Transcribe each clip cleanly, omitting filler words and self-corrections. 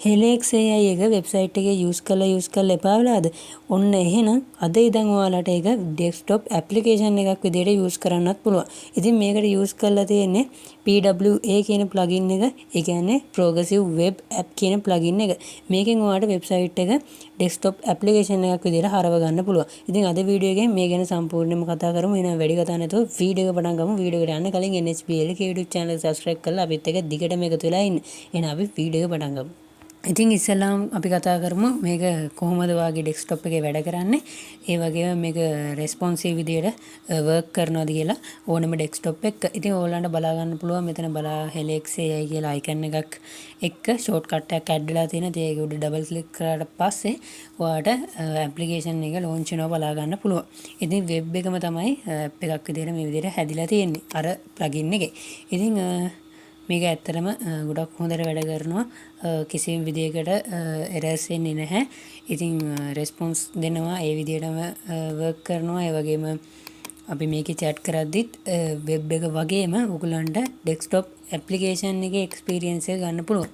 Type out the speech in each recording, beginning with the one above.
හෙලෙක්ස් AI එක website එකේ use කරලා එපා වෙලාද? ඔන්න එහෙනම් අද ඉඳන් ඔයාලට ඒක ඩෙස්ක්ටොප් ඇප්ලිකේෂන් එකක් විදිහට යූස් කරන්නත් පුළුවන්. ඉතින් මේකට යූස් කරලා තියෙන්නේ PWA කියන ප්ලගින් එක. ඒ කියන්නේ Progressive Web App කියන ප්ලගින් එක. මේකෙන් ඔයාලට වෙබ්සයිට් එක ඩෙස්ක්ටොප් ඇප්ලිකේෂන් එකක් විදිහට හරව ගන්න පුළුවන්. ඉතින් අද වීඩියෝ එකෙන් මේ ගැන සම්පූර්ණයෙන්ම කතා කරමු. එහෙනම් වැඩි කතා නැතුව වීඩියෝ එක පටන් ගමු. වීඩියෝ එකට යන්න කලින් NHPL YouTube channel එක subscribe කරලා අපිත් එක්ක දිගටම එකතු වෙලා ඉන්න. එහෙනම් අපි වීඩියෝ එක පටන් ගමු. ඉතින් ඉස්සෙල්ලාම අපි කතා කරමු මේක කොහොමද වාගේ ඩෙස්ක්ටොප් එකේ වැඩ කරන්නේ. ඒ වගේම මේක රෙස්පොන්සිව් විදියට වර්ක් කරනවද කියලා ඕනම ඩෙස්ක්ටොප් එක. ඉතින් ඕගොල්ලන්ට බලා ගන්න පුළුවන් මෙතන බලා හෙලෙක්ස් AI කියලා අයිකන් එකක් එක්ක ෂෝට් කට් එකක් ඇඩ් වෙලා තියෙනවා. ඉතින් ඒක උඩ ඩබල් ක්ලික් කරාට පස්සේ ඔයාලට ඇප්ලිකේෂන් එක ලොන්ච් වෙනවා බලා ගන්න පුළුවන්. ඉතින් වෙබ් එකම තමයි ඇප් එකක් විදියට මේ විදියට හැදිලා තියෙන්නේ අර ප්ලගින් එකේ. ඉතින් මේක ඇත්තටම ගොඩක් හොඳට වැඩ කරනවා. කිසිම විදියකට එරර්ස් එන්නේ නැහැ. ඉතින් රෙස්පොන්ස් දෙනවා ඒ විදියටම වර්ක් කරනවා. ඒ වගේම අපි මේකේ chat කරද්දිත් වෙබ් එක වගේම ඔයගලන්ට ඩෙස්ක්ටොප් ඇප්ලිකේෂන් එකේ එක්ස්පීරියන්ස් එක ගන්න පුළුවන්.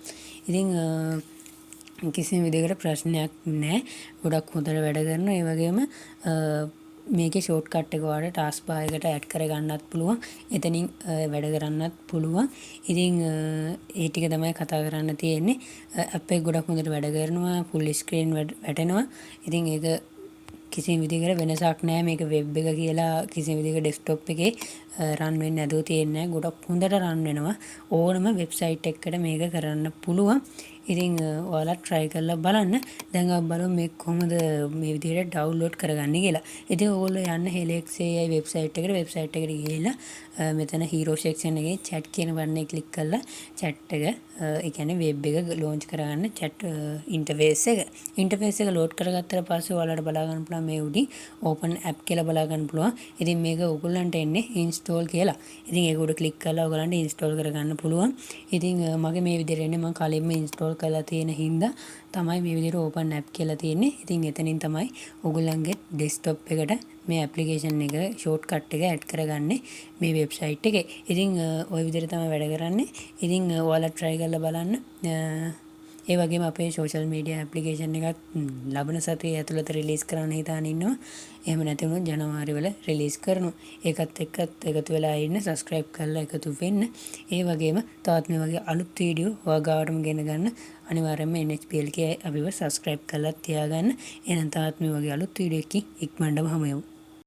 ඉතින් කිසිම විදියකට ප්‍රශ්නයක් නැහැ. ගොඩක් හොඳට වැඩ කරනවා. ඒ වගේම මේකේ ෂෝට් කට් එක ඔයාලට ටාස්ක් බාර් එකට ඇඩ් කරගන්නත් පුළුවන්. එතනින් වැඩ කරන්නත් පුළුවන්. ඉතින් ඒ ටික තමයි කතා කරන්න තියෙන්නේ. ඇප් එක ගොඩක් හොඳට වැඩ කරනවා. ෆුල් ස්ක්‍රීන් වැටෙනවා. ඉතින් ඒක කිසිම විදිහකට වෙනසක් නැහැ. මේක වෙබ් එක කියලා කිසිම විදිහක ඩෙස්ක්ටොප් එකේ රන් වෙන්නේ නැතුව තියෙන්නේ නැහැ. ගොඩක් හොඳට රන් වෙනවා. ඕනම වෙබ්සයිට් එකකට මේක කරන්න පුළුවන්. ඉතින් ඔයාලා try කරලා බලන්න. දැන් අපි බලමු මේක කොහොමද මේ විදිහට download කරගන්නේ කියලා. ඉතින් ඕගොල්ලෝ යන්න හෙලෙක්ස් AI වෙබ්සයිට් එකට ගිහිල්ලා මෙතන hero section එකේ chat කියන බටන් එක ක්ලික් කරලා chat එක ඒ කියන්නේ වෙබ් එක launch කරගන්න chat interface එක. interface එක load කරගත්තට පස්සේ ඔයාලට බලා ගන්න පුළුවන් මේ උඩින් open app කියලා බලා ගන්න පුළුවන්. ඉතින් මේක ඔයගොල්ලන්ට එන්නේ install කියලා. ඉතින් ඒක උඩ ක්ලික් කරලා ඔයගොල්ලන්ට install කරගන්න පුළුවන්. ඉතින් මගේ මේ විදිහට එන්නේ මම කලින්ම install කරලා තියෙන හින්දා තමයි මේ විදිහට open app කියලා තියෙන්නේ. ඉතින් එතනින් තමයි ඔයගොල්ලන්ගේ desktop එකට මේ application එක short cut එක add කරගන්නේ මේ website එකේ. ඉතින් ওই විදිහට තමයි වැඩ කරන්නේ. ඉතින් ඔයාලා try කරලා බලන්න. ඒ වගේම අපේ social media application එකත් ලබන සතියේ ඇතුළත release කරන්න හිතාන ඉන්නවා. එහෙම නැති වුණොත් ජනවාරි වල release කරනවා. ඒකත් එක්කත් එකතු වෙලා ඉන්න subscribe කරලා එකතු වෙන්න. ඒ වගේම තවත් මේ වගේ අලුත් වීඩියෝ ඔයාගාවටම ගෙන ගන්න අනිවාර්යයෙන්ම NHPL කේ අපිව subscribe කරලා තියාගන්න. එහෙනම් තවත් මේ වගේ අලුත් වීඩියෝ එකකින් ඉක්මනටම හමු වෙමු.